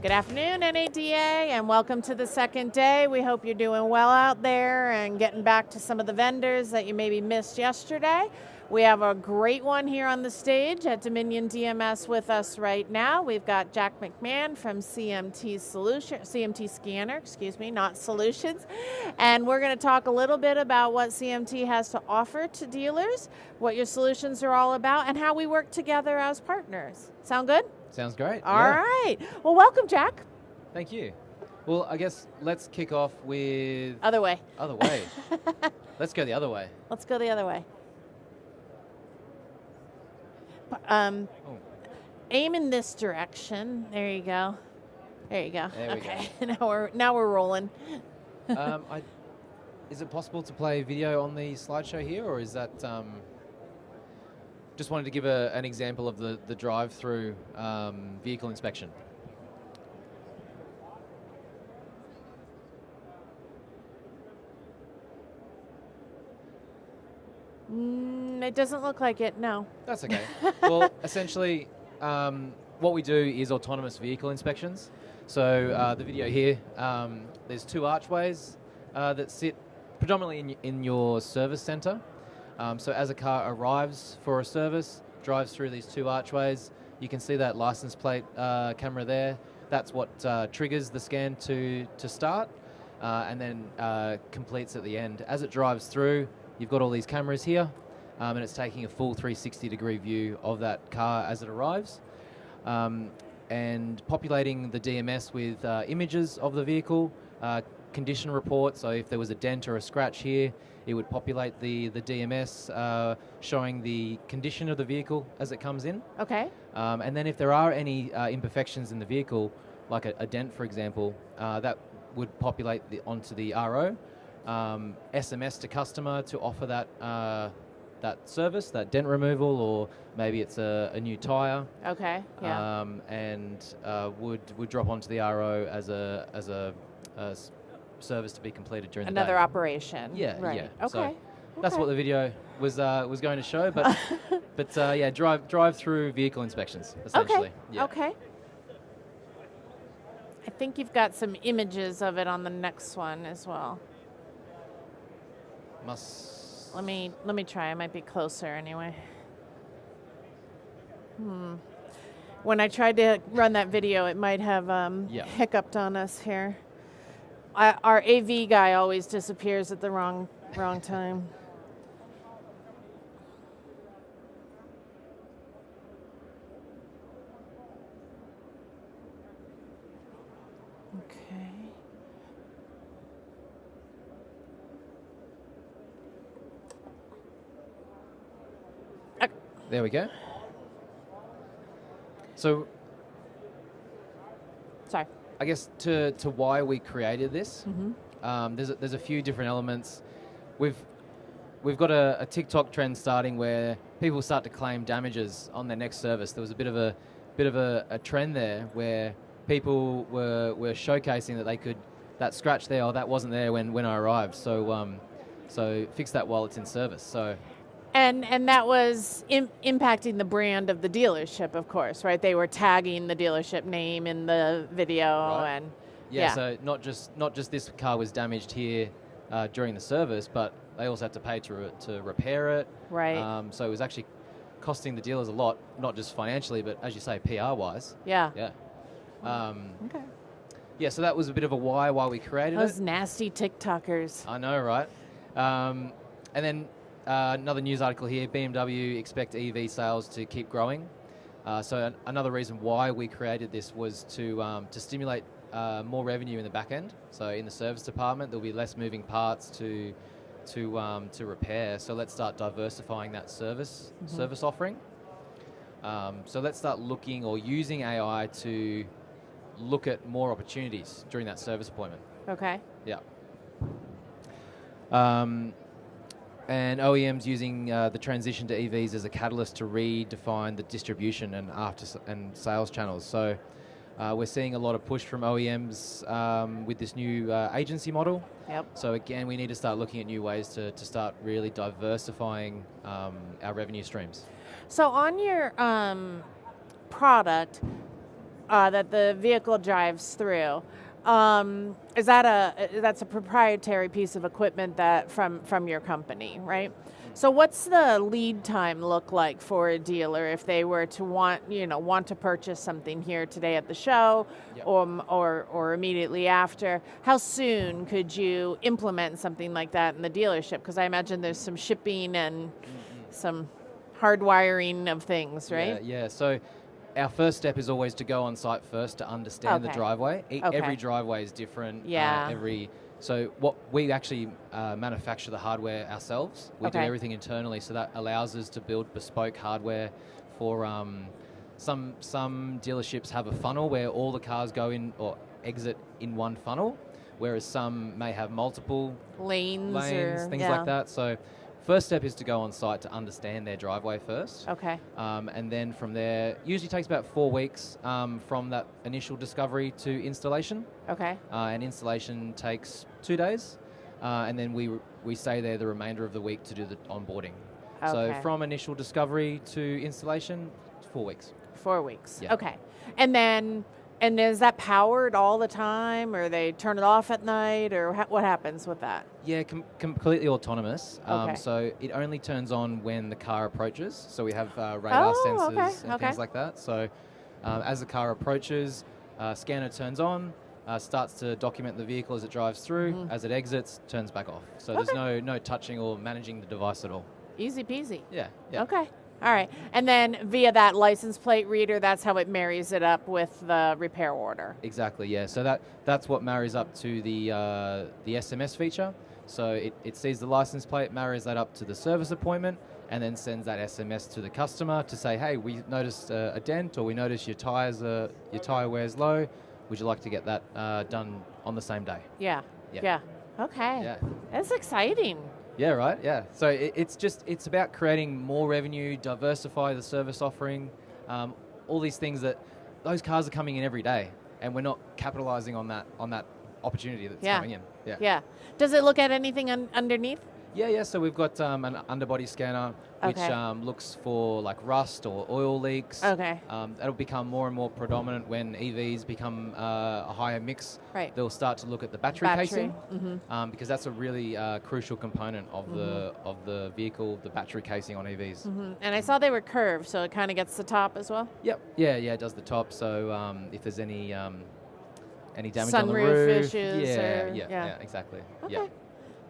Good afternoon, NADA, and welcome to the second day. We hope you're doing well out there and getting back to some of the vendors that you maybe missed yesterday. We have a great one here on the stage at Dominion DMS with us right now. We've got Jack McMahon from CMT Scanner, not Solutions. And we're going to talk a little bit about what CMT has to offer to dealers, what your solutions are all about, and how we work together as partners. Sound good? Sounds great. All right. Well, welcome, Jack. Thank you. Well, I guess let's kick off with... Other way. Other way. Let's go the other way. Let's go the other way. Aim in this direction. There you go. There you go. There we go. now we're rolling. Is it possible to play video on the slideshow here, or is that... Just wanted to give an example of the drive-through vehicle inspection. It doesn't look like it, no. That's okay. Well, essentially, what we do is autonomous vehicle inspections. So the video here, there's two archways that sit predominantly in your service center. So as a car arrives for a service, drives through these two archways, you can see that license plate camera there. That's what triggers the scan to start and then completes at the end. As it drives through, you've got all these cameras here, and it's taking a full 360-degree view of that car as it arrives, and populating the DMS with images of the vehicle, condition report. So if there was a dent or a scratch here, it would populate the DMS showing the condition of the vehicle as it comes in. Okay. And then if there are any imperfections in the vehicle, like a dent, for example, that would populate onto the RO. SMS to customer to offer that service, that dent removal, or maybe it's a new tire. Okay. Yeah. And would drop onto the RO as a service to be completed during the day. Another operation. Yeah. Right. Yeah. Okay. So that's what the video was going to show, but yeah, drive through vehicle inspections essentially. Okay. Yeah. Okay. I think you've got some images of it on the next one as well. Let me try. I might be closer anyway. When I tried to run that video, it might have hiccuped on us here. Our AV guy always disappears at the wrong time. Okay. There we go. So, sorry. I guess to why we created this, there's a few different elements. We've got a TikTok trend starting where people start to claim damages on their next service. There was a bit of a trend there where people were showcasing that that scratch there or that wasn't there when I arrived. So fix that while it's in service. So. And that was impacting the brand of the dealership, of course, right? They were tagging the dealership name in the video, right. And yeah. So not just this car was damaged here during the service, but they also had to pay to repair it. Right. So it was actually costing the dealers a lot, not just financially, but as you say, PR wise. Yeah. Yeah. Okay. Yeah. So that was a bit of a why we created Those it. nasty TikTokers. I know, right? And then. Another news article here, BMW expect EV sales to keep growing. So another reason why we created this was to stimulate more revenue in the back end. So in the service department, there'll be less moving parts to repair. So let's start diversifying that service offering. So let's start looking or using AI to look at more opportunities during that service appointment. Okay. Yeah. And OEMs using the transition to EVs as a catalyst to redefine the distribution and sales channels. So we're seeing a lot of push from OEMs with this new agency model. Yep. So again, we need to start looking at new ways to start really diversifying our revenue streams. So on your product, that the vehicle drives through. That's a proprietary piece of equipment that from your company, right? So what's the lead time look like for a dealer if they were to want to purchase something here today at the show, Yep. or immediately after? How soon could you implement something like that in the dealership? Because I imagine there's some shipping and some hardwiring of things, right? Yeah. So our first step is always to go on site first to understand the Okay. driveway. Okay. Every driveway is different. Yeah. So what we actually manufacture the hardware ourselves. We do Okay. everything internally, so that allows us to build bespoke hardware for some dealerships have a funnel where all the cars go in or exit in one funnel, whereas some may have multiple Lanes or things yeah. like that. So first step is to go on site to understand their driveway first. Okay. And then from there, usually takes about 4 weeks from that initial discovery to installation. Okay. And installation takes 2 days. And then we stay there the remainder of the week to do the onboarding. So Okay. from initial discovery to installation, it's 4 weeks. 4 weeks. Yeah. Okay. And is that powered all the time, or they turn it off at night, or what happens with that? Yeah, completely autonomous. Okay. So it only turns on when the car approaches. So we have radar sensors and things like that. So as the car approaches, scanner turns on, starts to document the vehicle as it drives through. As it exits, turns back off. So there's no touching or managing the device at all. Easy peasy. Yeah. Okay. All right. And then via that license plate reader, that's how it marries it up with the repair order. Exactly, yeah. So that's what marries up to the SMS feature. So it sees the license plate, marries that up to the service appointment, and then sends that SMS to the customer to say, hey, we noticed a dent, or we noticed your tire wears low. Would you like to get that done on the same day? Yeah. Okay. Yeah. That's exciting. Yeah, right. Yeah. So it's about creating more revenue, diversify the service offering, all these things that those cars are coming in every day, and we're not capitalizing on that opportunity that's coming in. Yeah. Yeah. Does it look at anything underneath? Yeah. So we've got an underbody scanner which looks for like rust or oil leaks. Okay. That'll become more and more predominant when EVs become a higher mix. Right. They'll start to look at the battery casing because that's a really crucial component of the vehicle, the battery casing on EVs. And I saw they were curved, so it kind of gets the top as well. Yep. Yeah. It does the top. So if there's any damage on the Sunroof roof, issues. yeah, exactly. Okay. Yeah.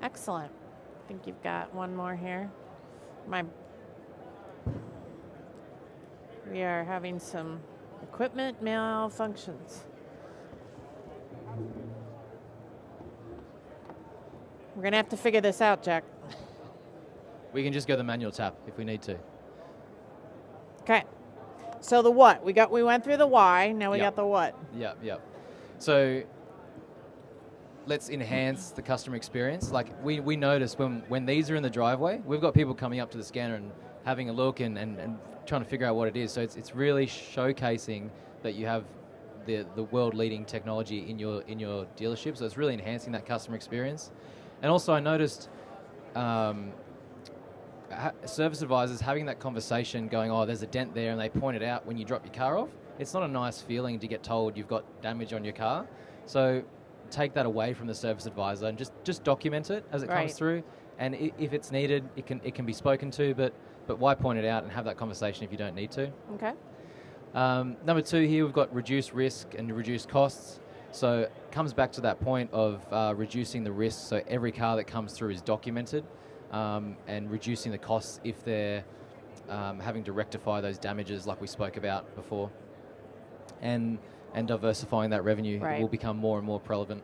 Excellent. I think you've got one more here. We are having some equipment malfunctions. We're going to have to figure this out, Jack. We can just go the manual tap if we need to. Okay. So the what? We went through the why, now we got the what. Yep. So let's enhance the customer experience. Like we notice when these are in the driveway, we've got people coming up to the scanner and having a look and trying to figure out what it is. So it's really showcasing that you have the world leading technology in your dealership. So it's really enhancing that customer experience. And also I noticed service advisors having that conversation going, oh, there's a dent there, and they point it out when you drop your car off. It's not a nice feeling to get told you've got damage on your car. So take that away from the service advisor and just document it as it comes through. And if it's needed, it can be spoken to, but why point it out and have that conversation if you don't need to? Okay. Number 2 here, we've got reduced risk and reduced costs. So it comes back to that point of reducing the risk. So every car that comes through is documented, and reducing the costs if they're having to rectify those damages like we spoke about before. And diversifying that revenue will become more and more relevant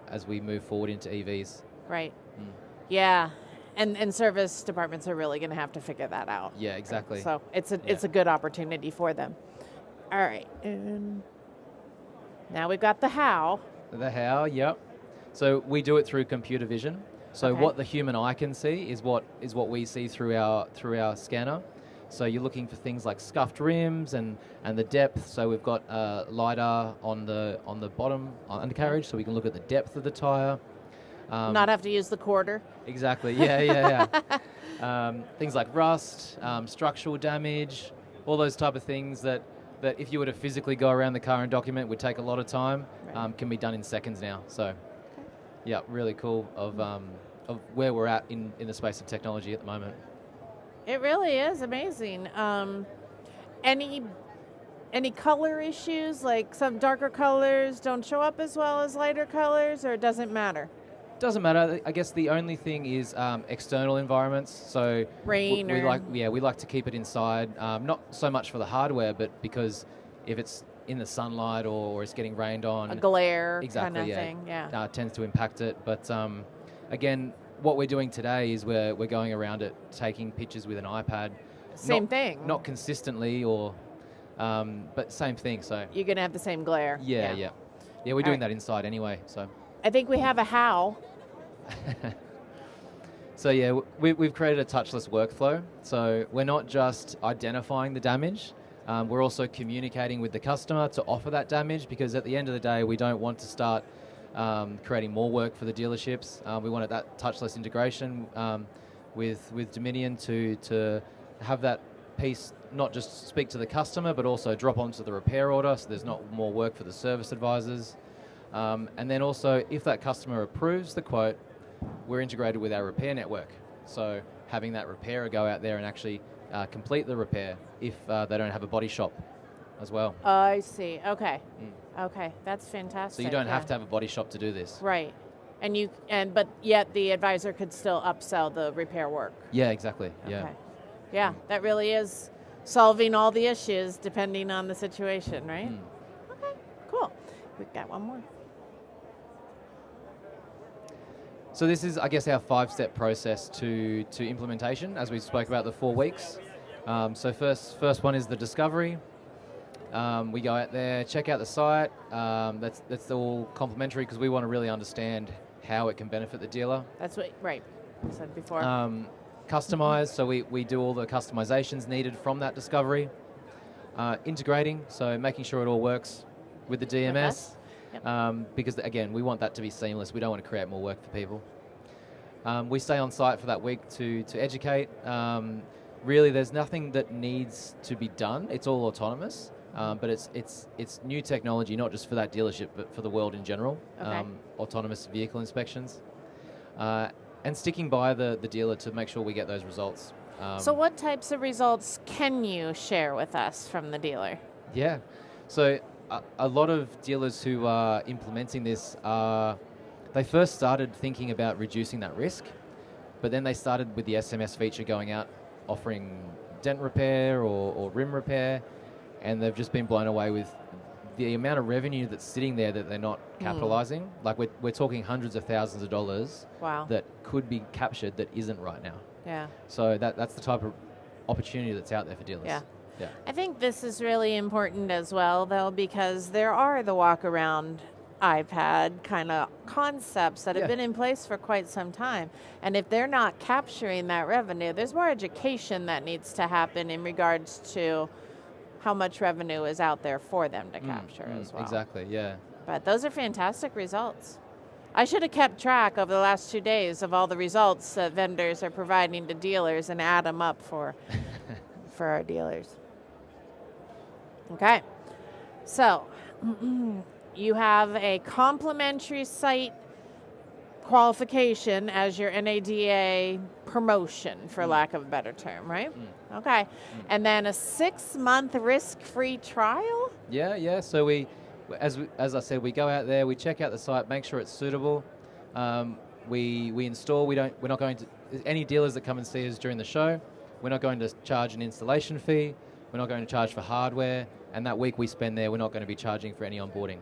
as we move forward into EVs. Right. Yeah. And service departments are really going to have to figure that out. Yeah, exactly. So it's a good opportunity for them. All right. And now we've got the how. The how, yep. So we do it through computer vision. So what the human eye can see is what we see through our scanner. So you're looking for things like scuffed rims and the depth. So we've got LiDAR on the bottom undercarriage, so we can look at the depth of the tire. Not have to use the quarter. Exactly. Yeah. Things like rust, structural damage, all those type of things that that if you were to physically go around the car and document, would take a lot of time, Right. can be done in seconds now. So, yeah, really cool of where we're at in the space of technology at the moment. It really is amazing. Any any color issues, like some darker colors don't show up as well as lighter colors, or it doesn't matter? Doesn't matter. I guess the only thing is external environments. So Rain we or we like to keep it inside. Not so much for the hardware, but because if it's in the sunlight or it's getting rained on, a glare exactly, kind of yeah, thing. Yeah. tends to impact it. But again, what we're doing today is we're going around it, taking pictures with an iPad. Same thing. Not consistently, or but same thing. So You're gonna have the same glare. yeah. We're doing that inside anyway. So. I think we have a how. So yeah, we've created a touchless workflow. So we're not just identifying the damage, we're also communicating with the customer to offer that damage, because at the end of the day, we don't want to start creating more work for the dealerships. We wanted that touchless integration with Dominion to have that piece not just speak to the customer, but also drop onto the repair order, so there's not more work for the service advisors. And then also, if that customer approves the quote, we're integrated with our repair network. So having that repairer go out there and actually complete the repair if they don't have a body shop as well. I see. Okay. Okay, that's fantastic. So you don't have to have a body shop to do this. Right. But yet the advisor could still upsell the repair work. Yeah, exactly. Yeah. Okay. Yeah, that really is solving all the issues depending on the situation, right? Okay, cool. We've got one more. So this is, I guess, our 5-step process to implementation, as we spoke about the 4 weeks. So first one is the discovery. We go out there, check out the site. That's all complimentary, because we want to really understand how it can benefit the dealer. That's what, right, I said before. Customize, so we do all the customizations needed from that discovery. Integrating, so making sure it all works with the DMS. Because again, we want that to be seamless. We don't want to create more work for people. We stay on site for that week to educate. Really, there's nothing that needs to be done. It's all autonomous, but it's new technology, not just for that dealership, but for the world in general. Okay. Autonomous vehicle inspections, and sticking by the dealer to make sure we get those results. So what types of results can you share with us from the dealer? Yeah, so a lot of dealers who are implementing this, they first started thinking about reducing that risk, but then they started with the SMS feature going out, offering dent repair or rim repair, and they've just been blown away with the amount of revenue that's sitting there that they're not capitalizing. Like we're talking hundreds of thousands of dollars that could be captured that isn't right now. Yeah. So that's the type of opportunity that's out there for dealers. Yeah. Yeah. I think this is really important as well, though, because there are the walk-around iPad kind of concepts that have been in place for quite some time. And if they're not capturing that revenue, there's more education that needs to happen in regards to how much revenue is out there for them to capture as well. Exactly, yeah. But those are fantastic results. I should have kept track over the last 2 days of all the results that vendors are providing to dealers and add them up for our dealers. Okay, so you have a complimentary site qualification as your NADA promotion, for lack of a better term, right? Okay, and then a 6-month risk-free trial? Yeah. So as I said, we go out there, we check out the site, make sure it's suitable. We install. We're not going to any dealers that come and see us during the show. We're not going to charge an installation fee. We're not going to charge for hardware, and that week we spend there, we're not going to be charging for any onboarding.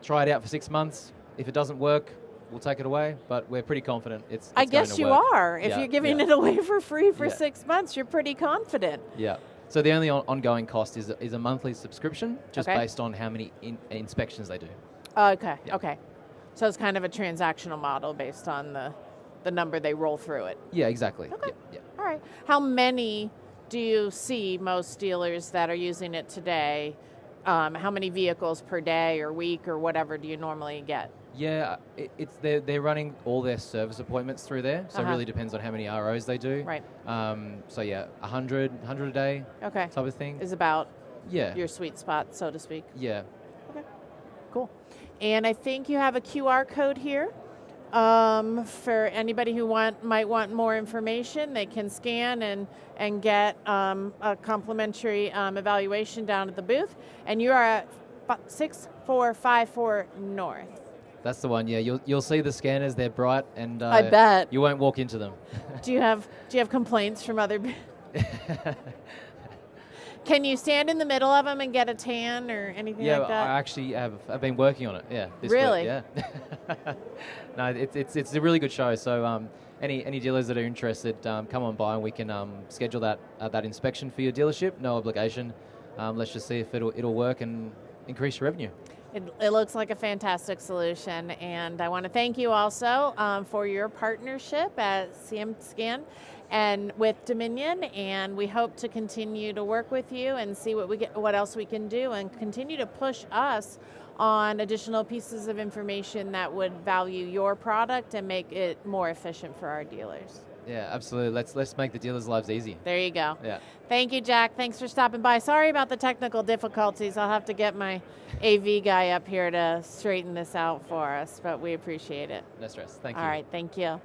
Try it out for 6 months. If it doesn't work, we'll take it away, but we're pretty confident it's I going guess to you work. are. If you're giving it away for free for 6 months, you're pretty confident. Yeah. So the only ongoing cost is a monthly subscription, just based on how many inspections they do. Okay. Yeah. Okay. So it's kind of a transactional model based on the number they roll through it. Yeah, exactly. Okay. Yeah. All right. How many do you see most dealers that are using it today? How many vehicles per day or week or whatever do you normally get? Yeah, they're running all their service appointments through there, so it really depends on how many ROs they do. Right. So yeah, 100 a day Okay. type of thing. Is about Yeah. your sweet spot, so to speak. Yeah. Cool. And I think you have a QR code here. For anybody who might want more information, they can scan and get a complimentary evaluation down at the booth. And you are at 6454 North. That's the one. Yeah, you'll see the scanners. They're bright, and I bet. you won't walk into them. Do you have complaints from other? Can you stand in the middle of them and get a tan or anything like that? I actually have. I've been working on it. Yeah. This Really? week, yeah. No, it's a really good show. So any dealers that are interested, come on by and we can schedule that inspection for your dealership. No obligation. Let's just see if it'll work and increase your revenue. It looks like a fantastic solution, and I want to thank you also for your partnership at CMT Scan and with Dominion, and we hope to continue to work with you and see what else we can do, and continue to push us on additional pieces of information that would value your product and make it more efficient for our dealers. Yeah, absolutely. Let's make the dealers' lives easy. There you go. Yeah. Thank you, Jack. Thanks for stopping by. Sorry about the technical difficulties. I'll have to get my AV guy up here to straighten this out for us, but we appreciate it. No stress. Thank you. All right, thank you.